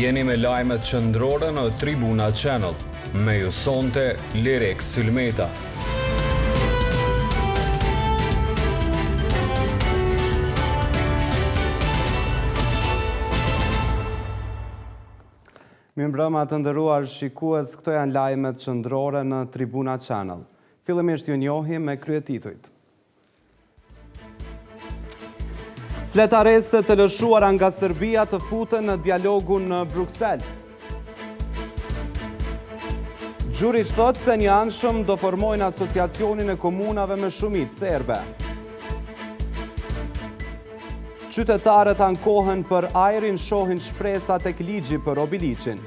Jeni me lajmet qendrore në Tribuna Channel. Me ju sonte Lirek Sylmeta. Mirëmbrëma të nderuar shikues, këto janë lajmet qendrore në Tribuna Channel. Fillimisht ju njohim me kryetitujt. Fletareste të lëshuara nga Serbia të futen në dialogun në Bruksel. Gjuriç thotë se një anshëm do formojnë asociacionin e komunave me shumicë serbe. Qytetarët ankohen për ajrin, shohin shpresa tek ligji për Obiliqin.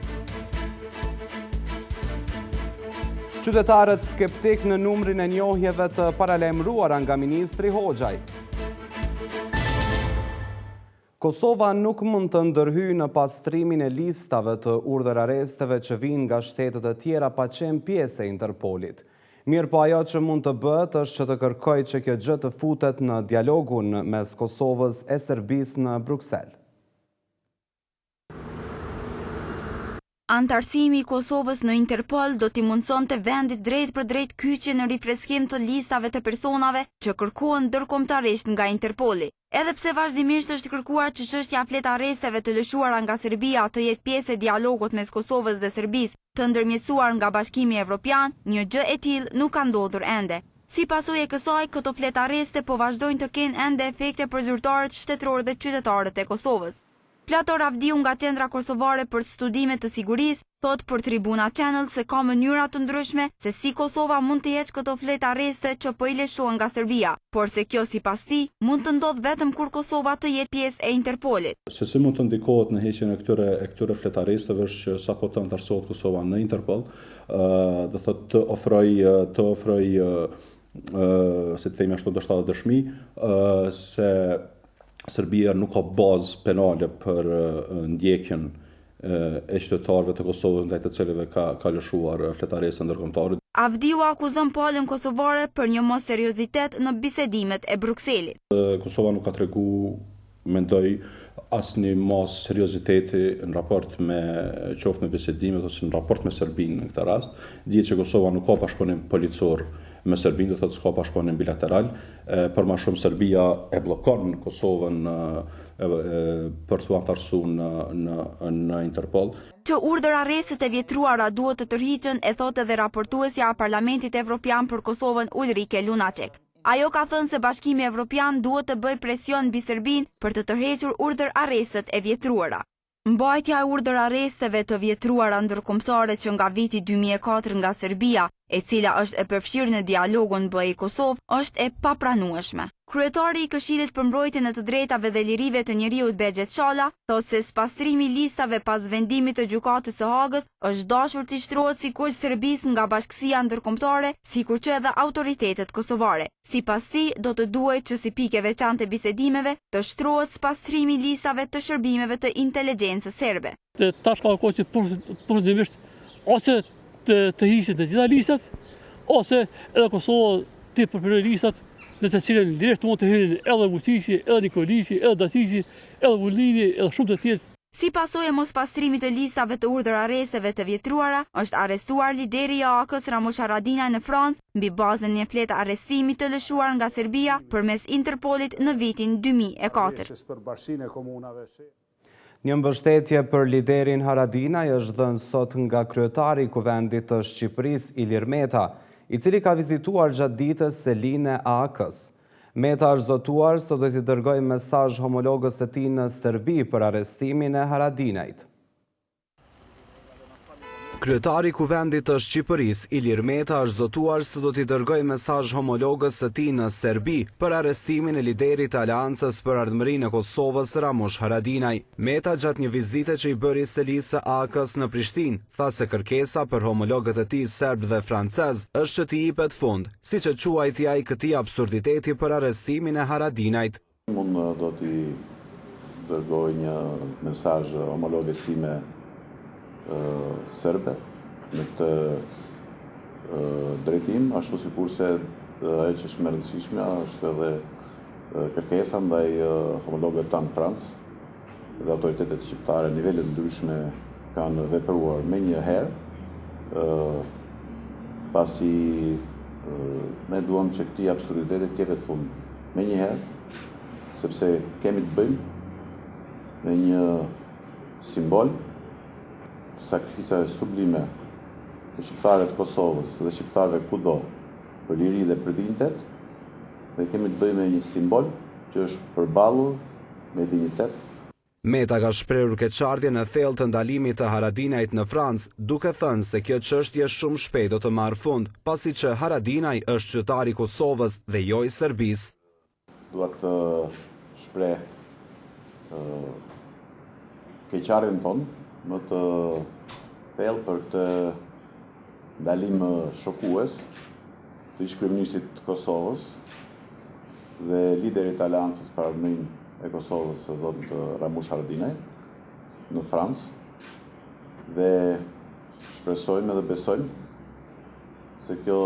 Qytetarët skeptik në numrin e njohjeve të paralajmëruara nga ministri Hoxhaj. Kosova nuk mund të ndërhyjë në pastrimin e listave të urdhër arresteve që vijnë nga shtetet e tjera pa qenë pjesë e Interpolit. Mirë po ajo që mund të bëhet është që të kërkojë që kjo gjë të futet në dialogun mes Kosovës e Serbisë në Bruksel. Antarësimi i Kosovës në Interpol do t'i mundsonte vendit drejt për drejt kyçje në rifreskim të listave të personave që kërkohen ndërkombëtarisht nga Interpoli. Edhe pse vazhdimisht është kërkuar që çështja fletaresteve të lëshuara nga Serbia të jetë pjesë e dialogut mes Kosovës dhe Serbisë të ndërmjetësuar nga Bashkimi Evropian, një gjë e tillë nuk ka ndodhur ende. Si pasojë e kësaj, këto fletareste po vazhdojnë të kenë ende efekte për zyrtarët shtetëror dhe qytetarët e Kosovës. Plator Avdiu nga Qendra Kosovare për Studime të Sigurisë thot për Tribuna Channel se ka mënyra të ndryshme se si Kosova mund të heqë këto fletareste që po i lëshohen nga Serbia, por se kjo sipas tij mund të ndodhë vetëm kur Kosova të jetë pjesë e Interpolit. Se si mund të ndikohet në heqjen e këtyre fletaresteve është që sapo të antarësohet Kosova në Interpol, do thotë të ofroj se të themi ashtu do shtatë dëshmi se Serbia nuk ka bazë penale për ndjekjen e qytetarëve të Kosovës ndaj të cilëve ka lëshuar fletareste ndërkombëtare. Avdiu akuzon palën kosovare për një mos seriozitet në bisedimet e Brukselit. Kosova nuk ka tregu, mendoj, asnjë mos serioziteti në raport me qoftë me bisedimet ose në raport me Serbinë në këtë rast. Dihet që Kosova nuk ka pashponim policor me Serbinë, do thotë s'ka pashponim bilateral, për më shumë Serbia e bllokon Kosovën për t'u antarësuar në Interpol. Që urdhër arrestet e vjetruara duhet të tërhiqen e thotë edhe raportuesja e Parlamentit Evropian për Kosovën Ulrike Lunacek. Ajo ka thënë se Bashkimi Evropian duhet të bëjë presion mbi Serbinë për të tërhequr urdhër arrestet e vjetruara. Mbajtja e urdhër arresteve të vjetruara ndërkombëtare që nga viti 2004 nga Serbia, e cila është e përfshirë në dialogun BE-Kosovë, është e papranueshme. Kryetari i Këshillit për mbrojtjen e të drejtave dhe lirive të njerëzit Bexhet Çalla thotë se spastrimi i listave pas vendimit të Gjykatës së Hagës është dashur të shtrohet sikush Serbisë nga bashkësia ndërkombëtare, sikur që edhe autoritetet kosovare. Sipas tij, do të duhet që si pikë veçantë e bisedimeve të shtrohet spastrimi i listave të shërbimeve të inteligjencës serbe. Tash ka kohë që përfundimisht ose të hiqen të gjitha listat, ose edhe Kosova të përpëroj listat në të cilën lirisht mund të hyrin edhe Vučići, edhe Nikolići, edhe Dačići, edhe Vulini, edhe shumë të tjerë. Si pasojë e mospastrimit të listave të urdhër arresteve të vjetruara, është arrestuar lideri i AK-s Ramush Haradinaj në Francë mbi bazën një fletë arrestimi të lëshuar nga Serbia përmes Interpolit në vitin 2004. Një mbështetje për liderin Haradinaj është dhënë sot nga kryetari i Kuvendit të Shqipërisë Ilir Meta, i cili ka vizituar gjatë ditës Seline AK-s. Meta është zotuar se do t'i dërgoj mesazh homologës së tij në Serbi për arrestimin e Haradinajt. Kryetari i Kuvendit të Shqipërisë, Ilir Meta, është zotuar se do t'i dërgojë mesazh homologës së tij në Serbi për arrestimin e liderit të Aleancës për Ardhmërinë e Kosovës, Ramush Haradinaj. Meta, gjatë një vizite që i bëri selisë së AK-s në Prishtinë, tha se kërkesa për homologët e tij serb dhe francez është që t'i jepet fund, siç e quajti ai këtij absurditeti për arrestimin e Haradinajt. Unë do t'i dërgoj një mesazh homologës sime serbe në këtë drejtim, ashtu sikurse ajo që është më e rëndësishme është edhe kërkesa ndaj homologëve tanë në Francë dhe autoritetet shqiptare në nivele të ndryshme kanë vepruar me një herë, pasi ne duam që këti absurditetet kepet fund me një herë, sepse kemi të bëjmë me një simbol të sakrificave sublime të shqiptarëve të Kosovës dhe shqiptarëve kudo për liri dhe për dinjitet, dhe kemi të bëjmë me një simbol që është përballur me dinjitet. Meta ka shprehur keqardhjen e thellë të ndalimit të Haradinajt në Francë, duke thënë se kjo çështje shumë shpejt do të marrë fund, pasi që Haradinaj është qytetar i Kosovës dhe jo i Serbisë. Dua të shpreh keqardhjen tonë më të thellë për të ndalim shokues të ish-kryeministit të Kosovës dhe liderit të Aleancës për Ardhmërinë e Kosovës, zot Ramush Haradinaj, në Francë, dhe shpresojmë dhe besojmë se kjo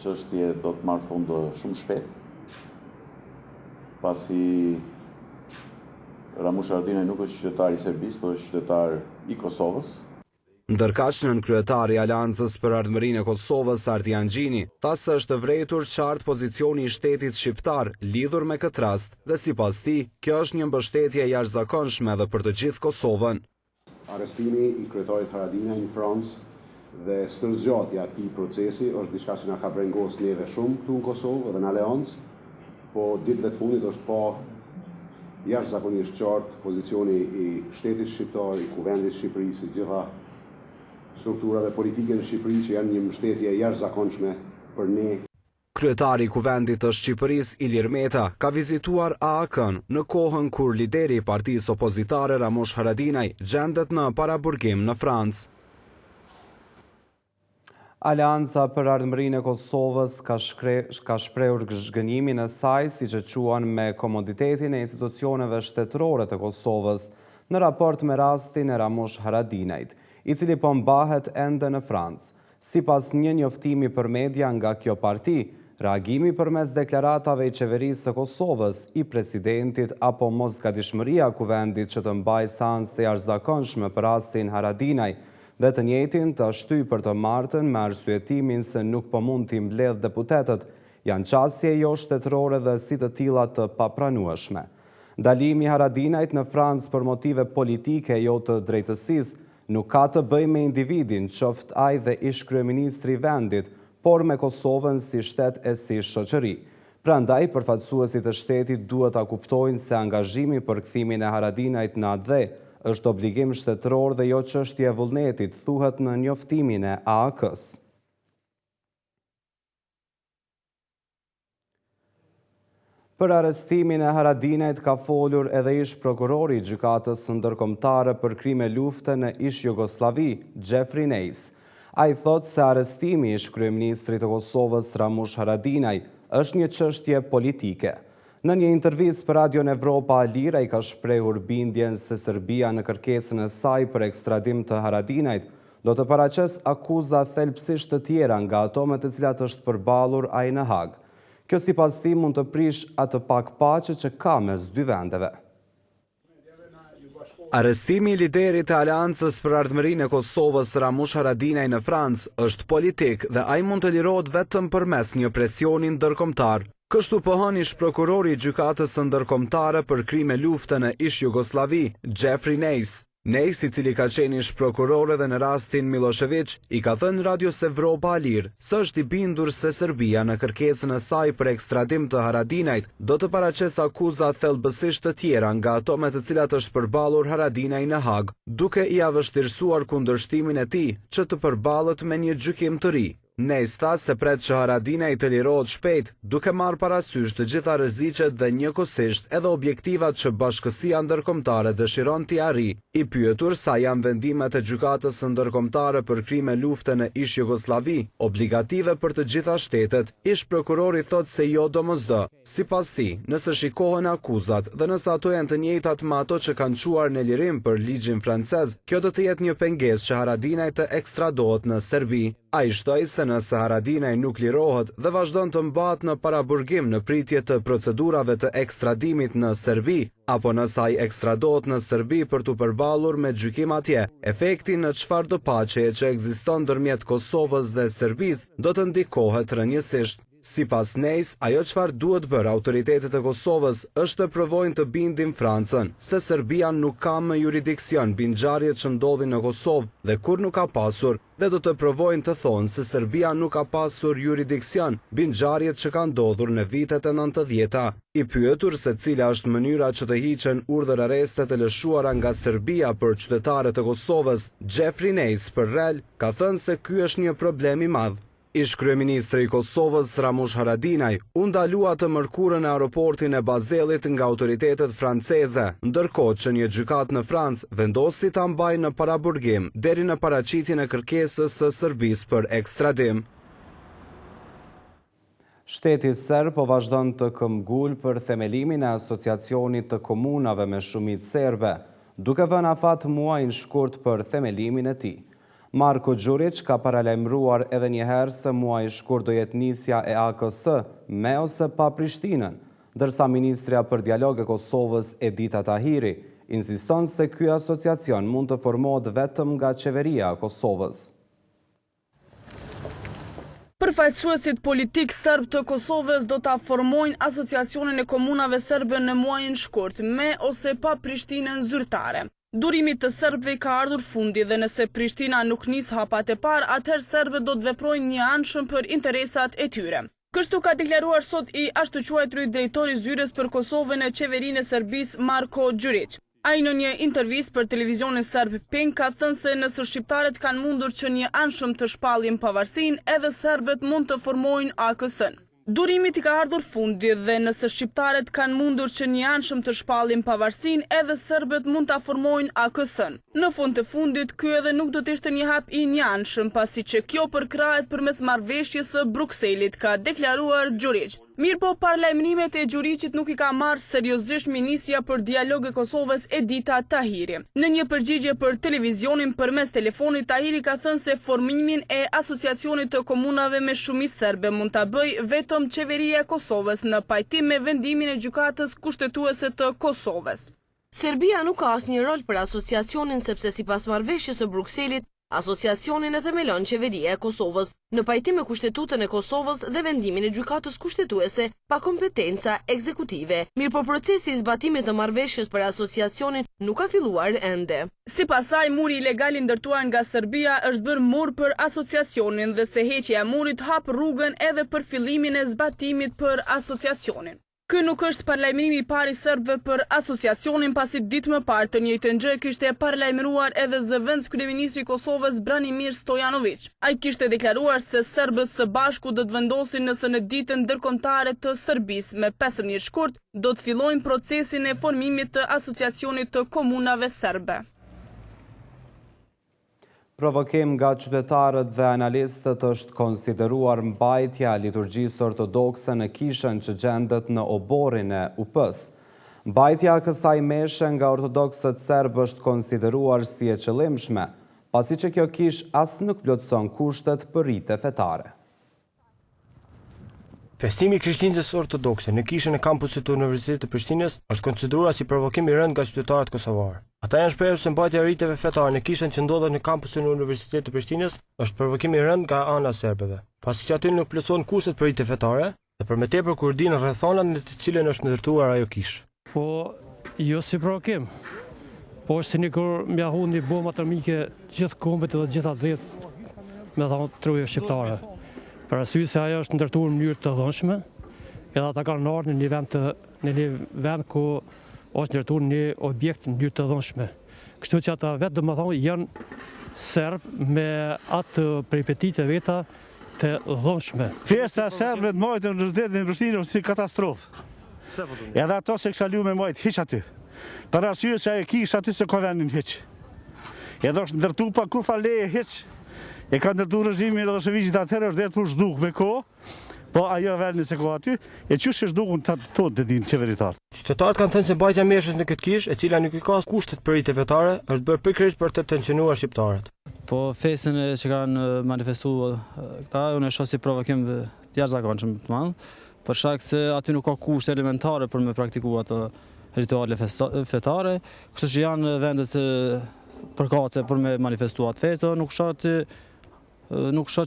çështje do të marrë fund shumë shpejt, pasi Ramush Haradinaj nuk është qytetar i Serbisë, por është qytetar i Kosovës. Ndërkaq nën kryetari i Aleancës për Ardhmërinë e Kosovës, Ardian Gjini, tha se është vërejtur qartë pozicioni i shtetit shqiptar lidhur me këtë rast dhe sipas tij, kjo është një mbështetje e jashtëzakonshme edhe për të gjithë Kosovën. Arrestimi i kryetarit Haradinaj në Francë dhe stërzgjatja e këtij procesi është diçka që na ka brengos neve shumë këtu në Kosovë dhe në Aleancë, po ditëve të fundit është pa jashtëzakonisht qartë pozicioni i shtetit shqiptar, i kuvendit Shqipërisë, i gjitha strukturave politike në Shqipëri që janë një mbështetje jashtëzakonshme për ne. Kryetari i kuvendit të Shqipërisë, Ilir Meta, ka vizituar AAK-n në kohën kur lideri i partisë opozitare Ramush Haradinaj gjendet në paraburgim në Francë. Aleanca për Ardhmërinë e Kosovës ka shprehur zhgënjimin e saj, siç e quan, me komoditetin e institucioneve shtetërore të Kosovës në raport me rastin e Ramush Haradinajt, i cili po mbahet ende në Francë. Sipas një njoftimi për media nga kjo parti, reagimi përmes deklaratave i qeverisë së Kosovës, i presidentit apo mosgatishmëria kuvendit që të mbajë seancë të jashtëzakonshme për rastin Haradinaj dhe të njëjtin të shtyj për të martën me arsyetimin se nuk po mund t'i mbledh deputetët, janë qasje jo shtetërore dhe si të tilla të papranueshme. Ndalimi i Haradinajt në Francë për motive politike jo të drejtësisë nuk ka të bëjë me individin, qoftë ai dhe ish-kryeministri i vendit, por me Kosovën si shtet e si shoqëri. Prandaj, përfaqësuesit e shtetit duhet ta kuptojnë se angazhimi për kthimin e Haradinajt në AD është obligim shtetëror dhe jo çështje e vullnetit, thuhet në njoftimin e AAK-s. Për arrestimin e Haradinajt ka folur edhe ish prokurori i gjykatës ndërkombëtare për krime lufte në ish Jugosllavi, Jeffrey Neis. Ai thot se arrestimi i ish kryeministrit të Kosovës Ramush Haradinaj është një çështje politike. Në një intervistë për Radion Evropa Alir, ai ka shprehur bindjen se Serbia në kërkesën e saj për ekstradim të Haradinajt do të paraqes akuza thelbësisht të tjera nga ato me të cilat është përballur ai në Hag. Kjo sipas tij mund të prish atë pak paqe që ka mes dy vendeve. Arrestimi i liderit të Aleancës për Ardhmërinë e Kosovës Ramush Haradinaj në Francë është politik dhe ai mund të lirohet vetëm përmes një presioni ndërkombëtar. Kështu pohon ish prokurori i gjykatës ndërkombëtare për krime lufte në ish Jugosllavi, Jeffrey Neis. Neis, i cili ka qenë ish prokuror edhe në rastin Milošević, i ka thënë Radios Evropa Alir se është i bindur se Serbia në kërkesën e saj për ekstradim të Haradinajt do të paraqes akuza thelbësisht të tjera nga ato me të cilat është përballur Haradinaj në Hag, duke i avështirësuar kundërshtimin e tij që të përballet me një gjykim të ri. Neis tha se pret që Haradinaj të lirohet shpejt, duke marrë parasysh të gjitha rreziqet dhe njëkohësisht edhe objektivat që bashkësia ndërkombëtare dëshiron t'i arrijë. I pyetur sa janë vendimet e gjykatës ndërkombëtare për krime lufte në ish Jugosllavi obligative për të gjitha shtetet, ish prokurori thot se jo domosdo. Sipas tij, nëse shikohen akuzat dhe nëse ato janë të njëjtat me ato që kanë çuar në lirim për ligjin francez, kjo do të jetë një pengesë që Haradinaj të ekstradohet në Serbi. Ai shtoi se nëse Haradinaj nuk lirohet dhe vazhdon të mbahet në paraburgim në pritje të procedurave të ekstradimit në Serbi, apo nëse ai ekstradohet në Serbi për të përballur me gjykim atje, efekti në çfarëdo paqeje që ekziston ndërmjet Kosovës dhe Serbisë do të ndikohet rënjësisht. Sipas NEIS, ajo çfarë duhet bërë autoritetet e Kosovës është të provojnë të bindin Francën, se Serbia nuk ka më juridiksion mbi ngjarjet që ndodhin në Kosovë dhe kur nuk ka pasur, dhe do të provojnë të thonë se Serbia nuk ka pasur juridiksion mbi ngjarjet që kanë ndodhur në vitet e 90-ta. I pyetur se cila është mënyra që të hiqen urdhër areste të lëshuara nga Serbia për qytetarët e Kosovës, Jeffrey Neis për REL ka thënë se ky është një problem i madh. Ish kryeministri i Kosovës Ramush Haradinaj u ndalua të mërkurën e aeroportin e Bazellit nga autoritetet franceze, ndërkohë që një gjykat në Francë vendosi ta mbajë në paraburgim deri në paraqitjen e kërkesës së Serbisë për ekstradim. Shteti serb po vazhdon të këmbgul për themelimin e asociacionit të komunave me shumicë serbe, duke vënë afat muajin shkurt për themelimin e tij. Marko Đurić ka paralajmëruar edhe një herë se muaji i shkurt do jetë nisja e AKS me ose pa Prishtinën, ndërsa ministrja për dialog e Kosovës Edita Tahiri insiston se ky asociacion mund të formohet vetëm nga qeveria e Kosovës. Përfaqësuesit politik serb të Kosovës do ta formojnë asociacionin e komunave serbe në muajin shkurt me ose pa Prishtinën zyrtare. Durimi të serbëve ka ardhur fundi dhe nëse Prishtina nuk nis hapat e parë, atëherë serbët do të veprojnë një anshëm për interesat e tyre. Kështu ka deklaruar sot i ashtuquajturi drejtori zyrës për Kosovën e qeverinë e Serbisë Marko Đurić. Ai në një intervistë për televizionin serb Pink ka thënë se nëse shqiptarët kanë mundur që një anshëm të shpallin pavarësinë, edhe serbët mund të formojnë AKS-n. Durimit i ka ardhur fundi dhe nëse shqiptarët kanë mundur që një anshëm të shpallin pavarësinë, edhe serbët mund ta formojnë AKS-n. Në fund të fundit, ky edhe nuk do të ishte një hap i një anshëm, pasi që kjo përkrahet përmes marrëveshjes së Brukselit, ka deklaruar Đurić. Mirëpo paralajmërimet e Đurićit nuk i ka marrë seriozisht ministrja për dialog e Kosovës Edita Tahiri. Në një përgjigje për televizionin përmes telefonit, Tahiri ka thënë se formimin e asociacionit të komunave me shumicë serbe mund ta bëjë vetëm qeveria e Kosovës në pajtim me vendimin e gjykatës kushtetuese të Kosovës. Serbia nuk ka asnjë rol për asociacionin sepse sipas marrëveshjes së Brukselit, asociacionin e themelon qeveria e Kosovës, në pajtim me kushtetutën e Kosovës dhe vendimin e gjykatës kushtetuese pa kompetenca ekzekutive. Mirëpo procesi i zbatimit të marrëveshjes për asociacionin nuk ka filluar ende. Sipas saj, muri ilegal i ndërtuar nga Serbia është bërë mur për asociacionin dhe se heqja e murit hap rrugën edhe për fillimin e zbatimit për asociacionin. Ky nuk është paralajmërimi i parë i serbëve për asociacionin, pasi ditë më parë të njëjtën gjë kishte paralajmëruar edhe zëvendës kryeministri i Kosovës Branimir Stojanović. Ai kishte deklaruar se serbët së bashku do të vendosin nëse në ditën ndërkombëtare të Serbisë me 15 shkurt do të fillojnë procesin e formimit të asociacionit të komunave serbe. Provokim nga qytetarët dhe analistët është konsideruar mbajtja e liturgjisë ortodokse në kishën që gjendet në oborin e UP-s. Mbajtja e kësaj meshe nga ortodoksët serbë është konsideruar si e qëllimshme, pasi që kjo kishë as nuk plotëson kushtet për rite fetare. Festimi i Krishtlindjes ortodokse në kishën e kampusit të Universitetit të Prishtinës është konsideruar si provokim i rënd nga qytetarët kosovarë. Ata janë shprehur se mbajtja e riteve fetare në kishën që ndodhet në kampusin e Universitetit të Prishtinës është provokim i rënd nga ana e serbëve, pasi që aty nuk plotësohen kushtet për rite fetare dhe për më tepër kur dinë rrethonat në të cilën është ndërtuar ajo kishë. Po, jo si provokim. Po është si një kur mja hundi bomba atomike gjithë kombet dhe gjitha dhjetë, me thonë truje shqiptare. Për arsye se ajo është ndërtuar në mënyrë të dhënshme, edhe ata kanë ardhur në një vend ku është ndërtuar një objekt në mënyrë të dhënshme. Kështu që ata vetë domethënë janë serb me atë peripetitë veta të dhënshme. Festa e serbëve të mojtë në Universitetin e Prishtinës është si katastrofë. Edhe ato se kisha me mojtë hiç aty. Për arsye se ajo kishë aty se ka vendin hiç. Edhe është ndërtuar pa kur fa leje hiç. E ka ndërtuar režimin Miloševićit atëherë është dhënë push duk me kohë, Po ajo verni se ko aty, e qysh është dukun të tonë të dinë qeveritarë. Qytetarët kanë thënë se mbajtja e meshës në këtë kishë, e cila nuk i ka kushtet për rritje fetare, është bërë pikërisht për të tensionuar shqiptarët. Po fesën që kanë manifestuar këta, unë e shoh si provokim të jashtëzakonshëm të madh, për shkak se aty nuk ka kushte elementare për me praktikuar ato rituale fetare, kështu që janë vendet përkatëse për me manifestuar festë, nuk shoh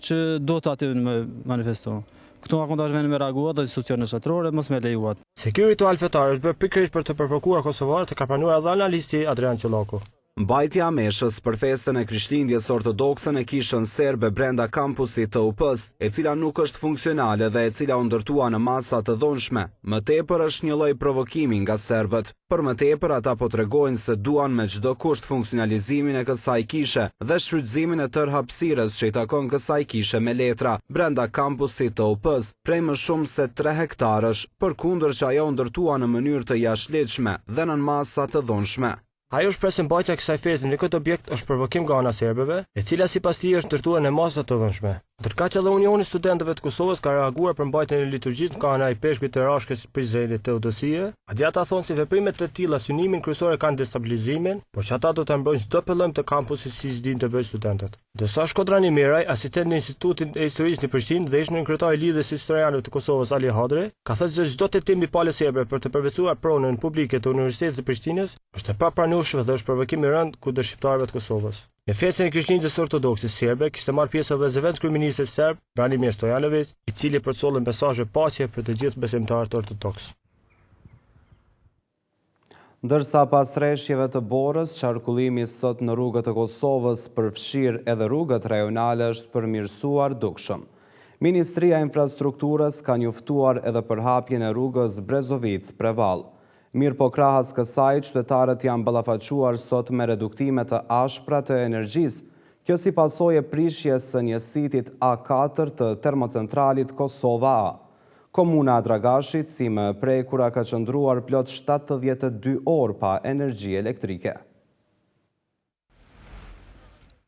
që do të aty me manifestuar. Këtu akon tash vjen me reaguar dhe institucionet shtetërore mos me lejuat. Se ky ritual fetar është bërë pikërisht për të përfaqësuar kosovarët, e ka pranuar edhe analisti Adrian Çollaku. Mbajtja e meshës për festën e Krishtlindjes ortodokse në kishën serbe brenda kampusit të UP-s, e cila nuk është funksionale dhe e cila u ndërtua në masa të dhunshme, më tepër është një lloj provokimi nga serbët. Për më tepër ata po tregojnë se duan me çdo kusht funksionalizimin e kësaj kishe dhe shfrytëzimin e tërë hapësirës që i takon kësaj kishe me letra brenda kampusit të UP-s, prej më shumë se 3 hektarësh, përkundër që ajo u ndërtua në mënyrë të jashtëligjshme dhe në masa të dhunshme. Ajo shpresë mbajtja e kësaj feste në këtë objekt është provokim nga ana e serbëve, e cila sipas tij është ndërtuar në masa të dhunshme. Ndërkaq edhe Unioni i Studentëve të Kosovës ka reaguar për mbajtjen e liturgjisë nga ana e peshkut të Rashkës, Prizrenit, Teodosie. Ata thonë se veprimet të tilla synimin kryesor kanë destabilizimin, por që ata do të mbrojnë çdo pëllëm të kampusit si dinë të bëjnë studentët. Desa Shkodrani Miraj, asistent në Institutin e Historisë në Prishtinë dhe ish kryetari i Lidhjes Historianëve të Kosovës Ali Hadre, ka thënë se çdo tetim i palë serbe për të përveçuar pronën publike të Universitetit të Prishtinës është e papranueshme dhe është provokim i rënd kundër shqiptarëve të Kosovës. Në festën e Krishtlindjes ortodokse serbe kishte marrë pjesë edhe zëvendës kryeministri serb Branimir Stojanović, i cili përcolli mesazhe paqe për të gjithë besimtarët ortodoks. Ndërsa pas rreshjeve të Borës, qarkullimi sot në rrugët e Kosovës përfshir edhe rrugët rajonale është përmirësuar dukshëm. Ministria e Infrastrukturës ka njoftuar edhe për hapjen e rrugës Brezovic-Prevall. Mirë po krahas kësaj, qytetarët janë ballafaquar sot me reduktime të ashpra të energjisë, kjo si pasojë e prishjes së një sitit A4 të termocentralit Kosova A. Komuna e Dragashit, si më prekura, ka qëndruar plot 72 orë pa energji elektrike.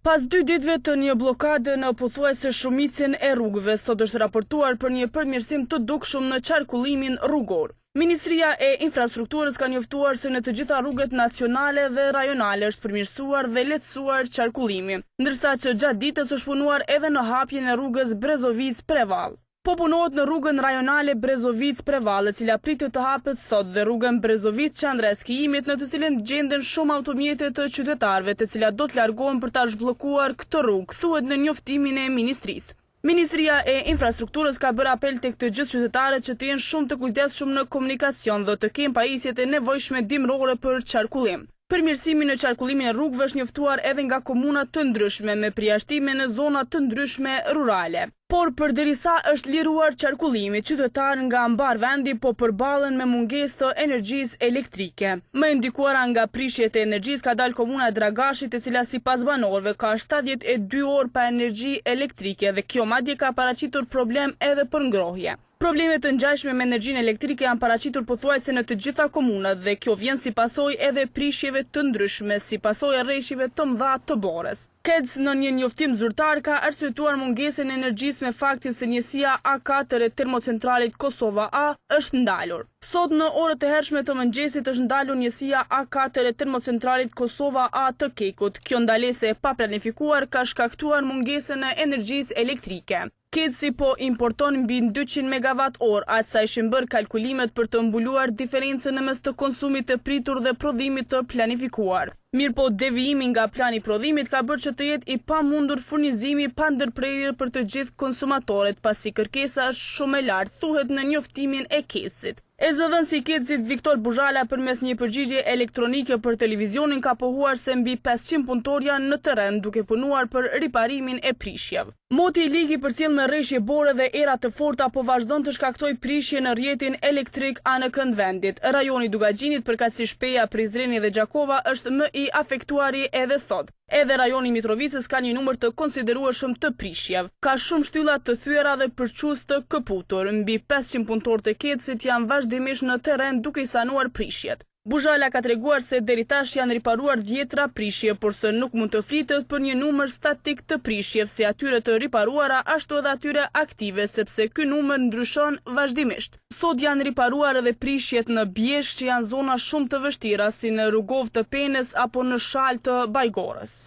Pas 2 ditëve të një blokade në pothuajse shumicën e rrugëve, sot është raportuar për një përmirësim të dukshëm në qarkullimin rrugor. Ministria e Infrastrukturës ka njoftuar se në të gjitha rrugët nacionale dhe rajonale është përmirësuar dhe lehtësuar qarkullimi, ndërsa që gjatë ditës është punuar edhe në hapjen e rrugës Brezovic-Prevall. Po punohet në rrugën rajonale Brezovic-Prevall, e cila pritet të hapet sot, dhe rrugën Brezovic-Qendra e skijimit, në të cilën gjenden shumë automjete të qytetarëve, të cilat do të largohen për ta zhbllokuar këtë rrugë, thuhet në njoftimin e ministrisë. Ministria e Infrastrukturës ka bërë apel tek të gjithë qytetarët që të jenë shumë të kujdesshëm në komunikacion dhe të kenë pajisjet e nevojshme dimrore për qarkullim. Përmirësimi në qarkullimin e rrugëve është njoftuar edhe nga komuna të ndryshme me përjashtime në zona të ndryshme rurale. Por përderisa është liruar qarkullimi, qytetarë nga mbar vendi po përballen me mungesë të energjisë elektrike. Më ndikuara nga prishjet e energjisë ka dalë komuna e Dragashit, e cila sipas banorëve ka 72 orë pa energji elektrike dhe kjo madje ka paraqitur problem edhe për ngrohje. Problemet të ngjashme me energjinë elektrike janë paraqitur pothuajse në të gjitha komunat dhe kjo vjen si pasojë edhe prishjeve të ndryshme, si pasojë e rreshjeve të mëdha të Borës. KEDS në një njoftim zyrtar ka arsyetuar mungesën e energjisë me faktin se njësia A4 e termocentralit Kosova A është ndalur. Sot në orët e hershme të mëngjesit është ndalur njësia A4 e termocentralit Kosova A të Kekut. Kjo ndalesë e paplanifikuar ka shkaktuar mungesën e energjisë elektrike. KEDS po importon mbi 200 MWh, atë sa ishin bërë kalkulimet për të mbuluar diferencën në mes të konsumit të pritur dhe prodhimit të planifikuar. Mirë po devijimi nga plani prodhimit ka bërë që të jetë i pamundur furnizimi pa ndërprerje për të gjithë konsumatorët, pasi kërkesa është shumë e lartë, thuhet në njoftimin e KEDS-it. E zëdhënësi i KEDS-it Viktor Buzhala përmes një përgjigje elektronike për televizionin ka pohuar se mbi 500 punëtor janë në terren duke punuar për riparimin e prishjeve. Moti i ligi përcjell me rreshje bore dhe era të forta po vazhdon të shkaktojë prishje në rrjetin elektrik anë kënd vendit. Rajoni Dugaxhinit, përkatësi Shpeja, Prizreni dhe Gjakova është më i afektuari edhe sot. Edhe rajoni Mitrovicës ka një numër të konsiderueshëm të prishjeve. Ka shumë shtylla të thyera dhe përçues të këputur. Mbi 500 punëtor të KEDS-it janë vazhdimisht në terren duke i sanuar prishjet. Buzhala ka treguar se deri tash janë riparuar 10 prishje, por se nuk mund të flitet për një numër statik të prishjeve, si atyre të riparuara ashtu edhe atyre aktive, sepse ky numër ndryshon vazhdimisht. Sot janë riparuar edhe prishjet në Bjeshk, që janë zona shumë të vështira, si në Rugov të Penes apo në Shalë të Bajgorës.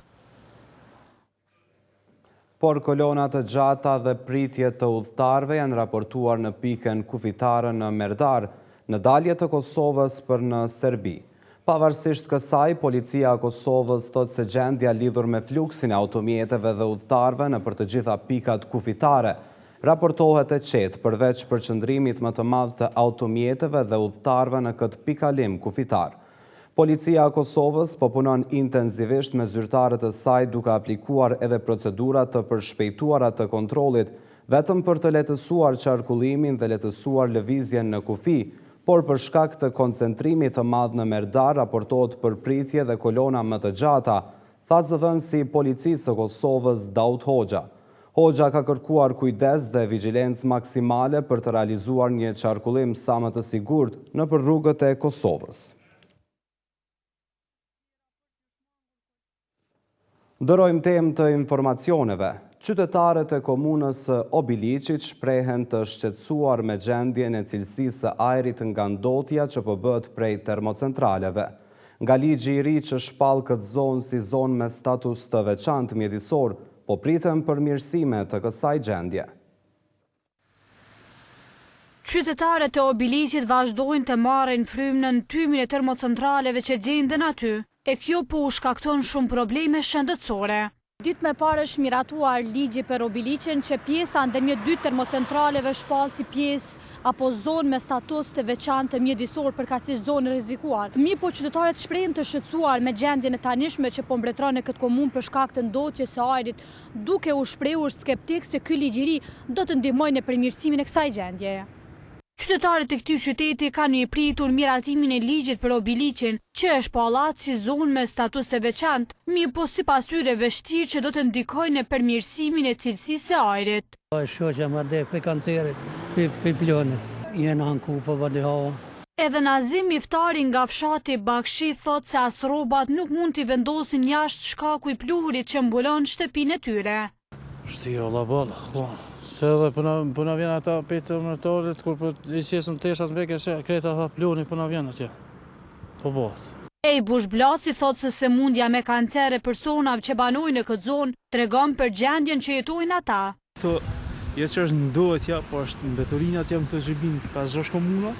Por kolona të gjata dhe pritje të udhëtarëve janë raportuar në pikën kufitare në Merdar, në dalje të Kosovës për në Serbi. Pavarësisht kësaj, policia e Kosovës thotë se gjendja lidhur me fluksin e automjeteve dhe udhëtarëve në për të gjitha pikat kufitare raportohet e qetë, përveç përqëndrimit më të madh të automjeteve dhe udhëtarëve në këtë pikalim kufitar. Policia e Kosovës po punon intensivisht me zyrtarët e saj duke aplikuar edhe procedura të përshpejtuara të kontrollit, vetëm për të lehtësuar qarkullimin dhe lehtësuar lëvizjen në kufi, por për shkak të koncentrimit të madh në Merdar raportohet përpritje dhe kolona më të gjata, tha zëdhënësi i policisë së Kosovës Daud Hoxha. Hoxha ka kërkuar kujdes dhe vigjilencë maksimale për të realizuar një qarkullim sa më të sigurt nëpër rrugët e Kosovës. Ndërojmë temë të informacioneve. Qytetarët e komunës Obiliqit shprehen të shqetësuar me gjendjen e cilësisë së ajrit nga ndotja që po bëhet prej termocentraleve. Nga ligji i ri që shpall këtë zonë si zonë me status të veçantë mjedisor, po priten përmirësime të kësaj gjendje. Qytetarët e Obiliqit vazhdojnë të marrin frymë në ntymin e termocentraleve që gjenden aty, e kjo po u shkakton shumë probleme shëndetësore. Ditë me parë është miratuar ligji për Obiliqin që pjesa ndërmjet 2 termocentraleve shpall si pjesë apo zonë me status të veçantë mjedisor përkatësisht zonë rrezikuar. Po qytetarët shprehen të shqetësuar me gjendjen e tanishme që po mbretëron në këtë komunë për shkak të ndotjes së ajrit, duke u shprehur skeptik se ky ligj i ri do të ndihmojë në përmirësimin e kësaj gjendjeje. Qytetarët e këtij qyteti kanë pritur miratimin e ligjit për Obiliqin, që është pallat si zonë me status të veçantë, po sipas tyre vështirë që do të ndikojë në përmirësimin e cilësisë së ajrit. Shoqja më dhe pe kancerit, pe plonit, jenë anku po vëllëhova. Edhe Nazim Iftari nga fshati Bakshi thot se as rrobat nuk mund t'i vendosin jashtë shkaku i pluhurit që mbulon shtëpinë e tyre. Vështirë olla bolla. Se edhe puna vjen ata petë mëtorit, kur po i qesëm teshat veke, kreta ata ploni puna vjen atje. Po bëhet. Bush Blasi thot se sëmundja me kancere personave që banojnë në këtë zonë tregon për gjendjen që jetojnë ata. Këto jo që është ndotja, po është mbeturinat janë këtë zhybin 5-6 komuna.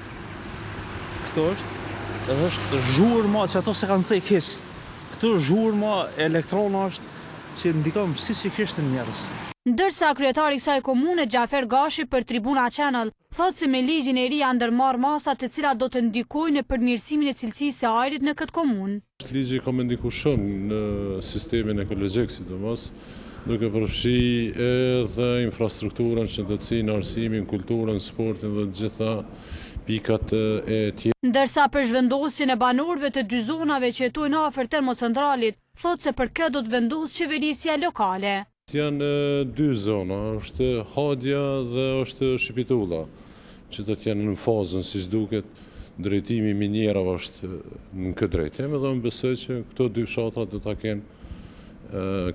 Këto është zhurma që ato se kanë cek hiç. Këto zhurma elektrona është që ndikon psikikisht në njerëz. Ndërsa kryetari i kësaj komune Gjafer Gashi për Tribuna Channel thotë se me ligjin e ri janë ndërmarrë masa të cilat do të ndikojnë në përmirësimin e cilësisë së ajrit në këtë komunë. Ligji ka më ndikuar shumë në sistemin ekologjik, sidomos duke përfshi edhe infrastrukturën, shëndetësinë, arsimin, kulturën, sportin dhe të gjitha pikat e tjera. Ndërsa për zhvendosjen e banorëve të 2 zonave që jetojnë afër termocentralit, thotë se për këtë do të vendosë qeverisja lokale. Janë 2 zona, është Hadja dhe është Shqipitulla, që do të janë në fazën, si duket, drejtimi minjerave është në këtë drejtim, edhe unë besoj që këto 2 fshatra do ta kenë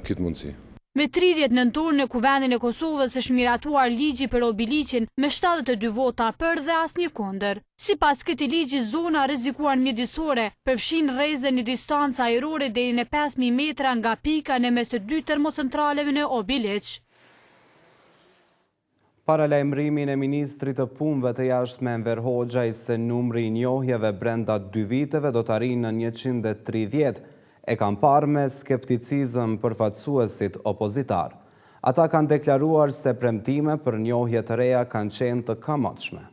këtë mundësi. Me 30 nëntor në Kuvendin e Kosovës është miratuar ligji për Obiliqin me 72 vota për dhe asnjë kundër. Sipas këtij ligji, zona rrezikuar mjedisore përfshin rrezën në distancë ajrore deri në 5000 metra nga pika në mes të 2 termocentraleve në Obiliq. Paralajmërimin e ministrit të punëve të jashtme Enver Hoxhaj se numri i njohjeve brenda 2 viteve do të arrijë në 130. E kanë parë me skepticizëm përfaqësuesit opozitar. Ata kanë deklaruar se premtime për njohje të reja kanë qenë të kamotshme.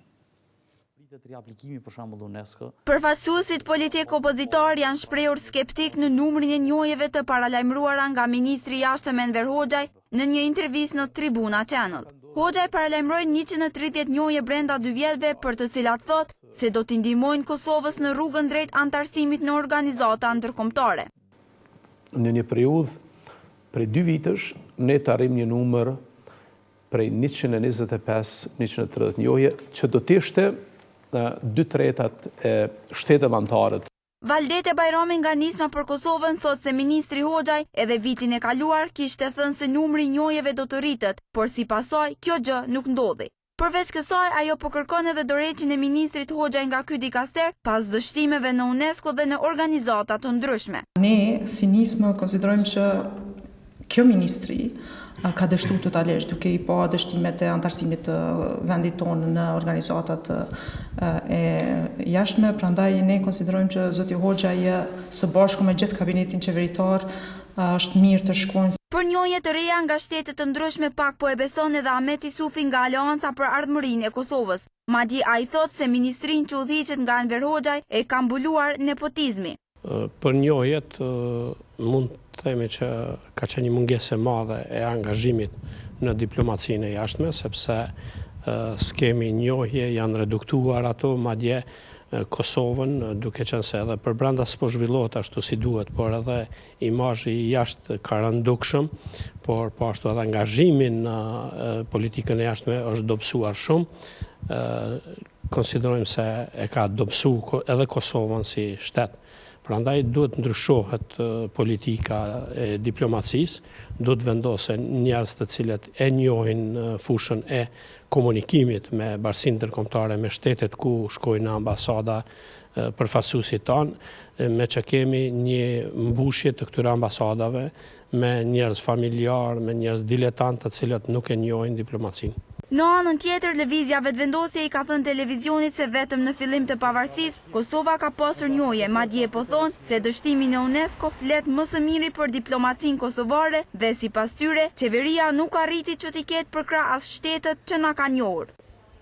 Përfaqësuesit politik opozitar janë shprehur skeptik në numrin e njohjeve të paralajmëruara nga ministri i jashtëm Enver Hoxhaj në një intervistë në Tribuna Channel. Hoxhaj paralajmëroi 130 njohje brenda 2 vjetëve për të cilat thotë se do t'i ndihmojnë Kosovës në rrugën drejt antarësimit në organizata ndërkombëtare. Në një periudhë prej 2 vitësh, ne të arrijmë një numër prej 125-130 njohje, që do të ishte 2/3 e shteteve anëtare Valdete Bajrami nga Nisma për Kosovën thot se ministri Hoxhaj edhe vitin e kaluar kishte thënë se numri i njojeve do të rritet, por si pasoj kjo gjë nuk ndodhi. Përveç kësaj, ajo po kërkon edhe dorëheqjen e ministrit Hoxhaj nga ky dikaster pas dështimeve në UNESCO dhe në organizata të ndryshme. Ne si Nisma konsiderojmë që kjo ministri ka dështu totalisht duke i pa dështimet e antarësimit të vendit tonë në organizatat e jashtme, prandaj ne konsiderojmë që zoti Hoxhaj së bashku me gjithë kabinetin qeveritar është mirë të shkojnë. Për njohje të reja nga shtete të ndryshme pak po e beson edhe Ahmet Isufi nga Aleanca për Ardhmërinë e Kosovës. Madje ai thot se ministrinë që udhëhiqet nga Enver Hoxhaj e ka mbuluar nepotizmi. Për njohjet mund të themi që ka qenë një mungesë e madhe e angazhimit në diplomacinë e jashtme, sepse skemi njohje janë reduktuar ato, madje Kosovën, duke qenë se edhe për brenda s'po zhvillohet ashtu si duhet, por edhe imazhi i jashtë ka rënë dukshëm, por po ashtu edhe angazhimin në politikën e jashtme është dobësuar shumë. Konsiderojmë se e ka dobësuar edhe Kosovën si shtet. Prandaj duhet ndryshohet politika e diplomacisë, duhet vendosen njerëz të cilët e njohin fushën e komunikimit me bashkinë ndërkombëtare, me shtetet ku shkojnë ambasada përfaqësuesit tanë, me që kemi një mbushje të këtyre ambasadave me njerëz familjar, me njerëz diletant të cilët nuk e njohin diplomacinë. Në anën tjetër, lëvizja vetëvendosje i ka thënë televizionit se vetëm në fillim të pavarësisë, Kosova ka pasur njohje, madje po thonë se dështimi në UNESCO flet më së miri për diplomacinë kosovare dhe sipas tyre, qeveria nuk arriti që t'i ketë përkrah as shtetet që na kanë njohur.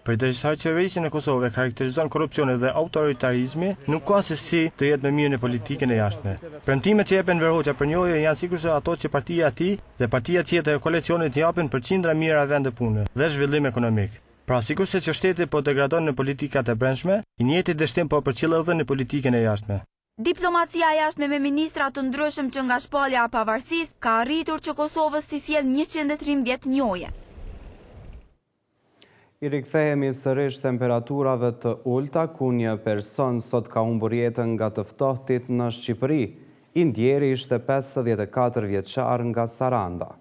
Përderisa qeverisja e Kosovës karakterizon korrupsionin dhe autoritarizmi, nuk ka se si të jetë më mirë në politikën e jashtme. Premtimet që jep Enver Hoxha për njohje janë sikurse ato që partia e tij dhe partia tjetër e koalicionit japin për qindra mijëra vende pune dhe zhvillim ekonomik. Pra sikurse që shteti po degradon në politikat e brendshme, i njëjti dështim po përcjell edhe në politikën e jashtme. Diplomacia e jashtme me ministra të ndryshëm që nga shpallja e pavarësisë ka arritur që Kosovës t'i sjellë 113 njohje. I rikthehemi sërish temperaturave të ulta, ku një person sot ka humbur jetën nga të ftohtit në Shqipëri. I ndjeri ishte 54 vjeçar nga Saranda.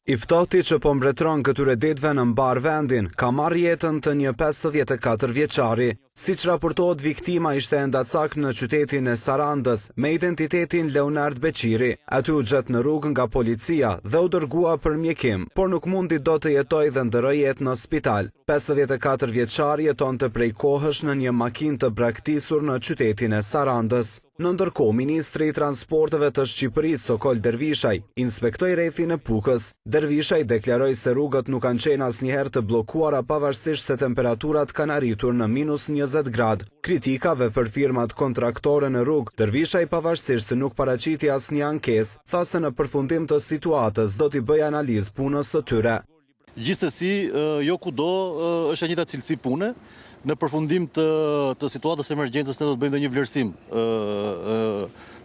I ftohti që po mbretëron këtyre ditëve në mbar vendin, ka marrë jetën të një 54 vjeçari. Siç raportohet, viktima ishte endacak në qytetin e Sarandës me identitetin Leonard Beqiri. Aty u gjet në rrugë nga policia dhe u dërgua për mjekim, por nuk mundi do të jetoj dhe ndëroi jetë në spital. 54 vjeçari jetonte prej kohësh në një makinë të braktisur në qytetin e Sarandës. Në ndërkohë, ministri i transporteve të Shqipërisë Sokol Dervishaj inspektoi rrethin e Pukës. Dervishaj deklaroi se rrugët nuk kanë qenë asnjëherë të bllokuara pavarësisht se temperaturat kanë arritur në -20 gradë. Kritikave për firmat kontraktore në rrugë, Dervishaj pavarësisht se nuk paraqiti asnjë ankesë, tha se në përfundim të situatës do t'i bëjë analizë punës së tyre. Gjithsesi, jo kudo është e njëjta cilësi pune. Në përfundim të situatës emergjencës ne do të bëjmë një vlerësim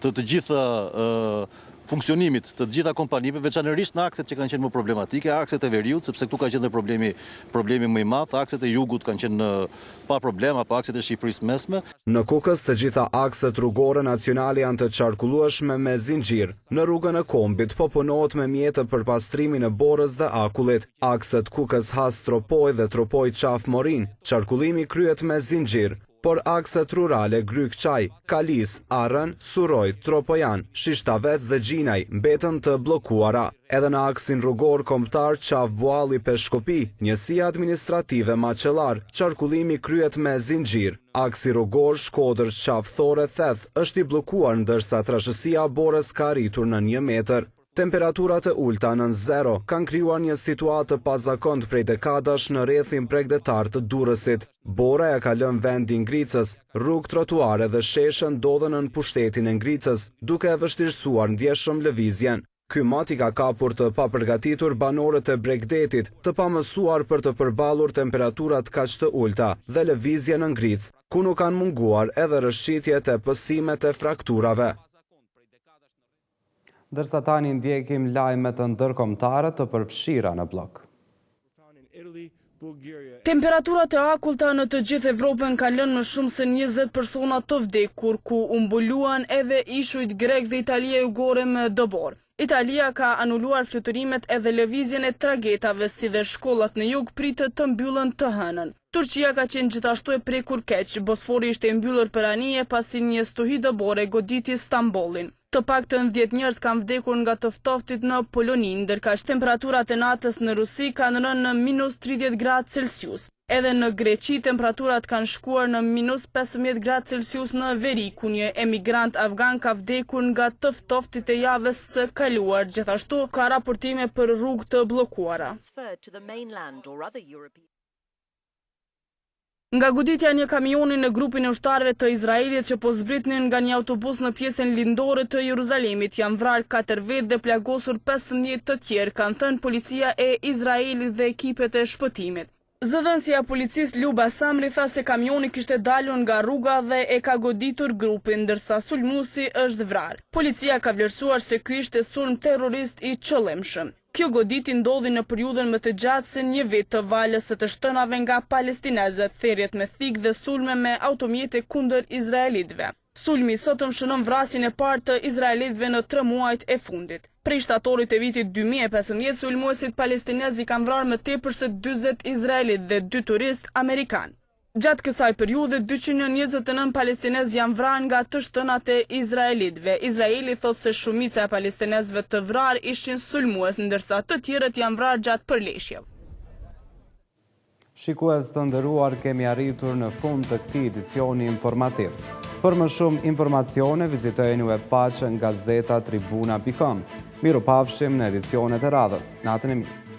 të gjitha funksionimit të gjitha kompanive, veçanërisht në akset që kanë qenë më problematike, akset e veriut, sepse këtu ka qenë dhe problemi më i madh, akset e jugut kanë qenë pa problem, apo akset e Shqipërisë mesme. Në Kukës të gjitha akset rrugore nacionale janë të qarkullueshme me zinxhir. Në rrugën e Kombit po punohet me mjete për pastrimin e borës dhe akullit. Akset Kukës Has Tropoj dhe Tropoj Qaf Morin, qarkullimi kryhet me zinxhir. Por akset rurale Gryk-Qaj, Kalis, Arën, Suroj, Tropojan, Shishtavec dhe Gjinaj mbetën të blokuara. Edhe në aksin rrugor kombëtar Qaf-Bualli Peshkopi, njësia administrative Maqellar, qarkullimi kryhet me zinxhir. Aksi rrugor Shkodër-Qaf-Thore Theth është i blokuar ndërsa trashësia borës ka arritur në 1 metër. Temperaturat e ulta nën zero kanë krijuar një situatë të pazakont prej dekadash në rrethin bregdetar të Durrësit. Bora ja ka lënë vendin Ngricës, rrugë, trotuare dhe sheshe ndodhen në pushtetin e Ngricës, duke e vështirësuar ndjeshëm lëvizjen. Ky mat i ka kapur të papërgatitur banorët e Bregdetit, të pamësuar për të përballur temperaturat kaq të ulta dhe lëvizje në Ngricë, ku nuk kanë munguar edhe rrëshqitjet e pësimet e frakturave. Dërsa tani ndjekim lajmet ndërkombëtare të përfshira në blog. Temperaturat e akulta në të gjithë Evropën kanë lënë më shumë se 20 persona të vdekur, ku u mbuluan edhe ishujt grek dhe Italia jugore me dëbor. Italia ka anuluar fluturimet edhe lëvizjen e tragetave, si dhe shkollat në jug pritet të mbyllen të hënën. Turqia ka qenë gjithashtu e prekur keq, Bosfori ishte mbyllur për anije pasi një stuhi dëbore goditi Stambollin. Të paktën 10 njerëz kanë vdekur nga të ftoftit në Poloni, ndërkaq temperaturat e natës në Rusi kanë rënë në -30°C. Edhe në Greqi temperaturat kanë shkuar në -15°C në veri, ku një emigrant afgan ka vdekur nga të ftoftit e javës së kaluar. Gjithashtu ka raportime për rrugë të bllokuara. Nga goditja një kamioni në grupin e ushtarëve të Izraelit që po zbritnin nga një autobus në pjesën lindore të Jeruzalemit, janë vrarë 4 vetë dhe plagosur 15 të tjerë, kanë thënë policia e Izraelit dhe ekipet e shpëtimit. Zëdhënësia e policisë Luba Samri tha se kamioni kishte dalur nga rruga dhe e ka goditur grupin, ndërsa sulmuesi është vrarë. Policia ka vlerësuar se ky ishte sulm terrorist i qëllimshëm. Kjo goditje ndodhi në periudhën më të gjatë se një vit të valës së të shtënave nga palestinezët, thirrjet me thikë dhe sulme me automjete kundër izraelitëve. Sulmi sotëm shënon vrasjen e parë të izraelitëve në 3 muajt e fundit. Prej shtatorit e vitit 2015, sulmuesit palestinez i kanë vrarë më tepër se 40 izraelit dhe 2 turist amerikan. Gjatë kësaj periudhe, 229 palestinez janë vrarë nga të shtënat e izraelitëve. Izraeli thot se shumica e palestinezëve të vrarë ishin sulmues, ndërsa të tjerët janë vrarë gjatë përleshjeve. Shikues të nderuar, kemi arritur në fund të këtij edicioni informativ. Për më shumë informacione, vizitojeni webfaqen gazetatribuna.com. Mirupafshim në edicionet e radhës. Natën e mirë.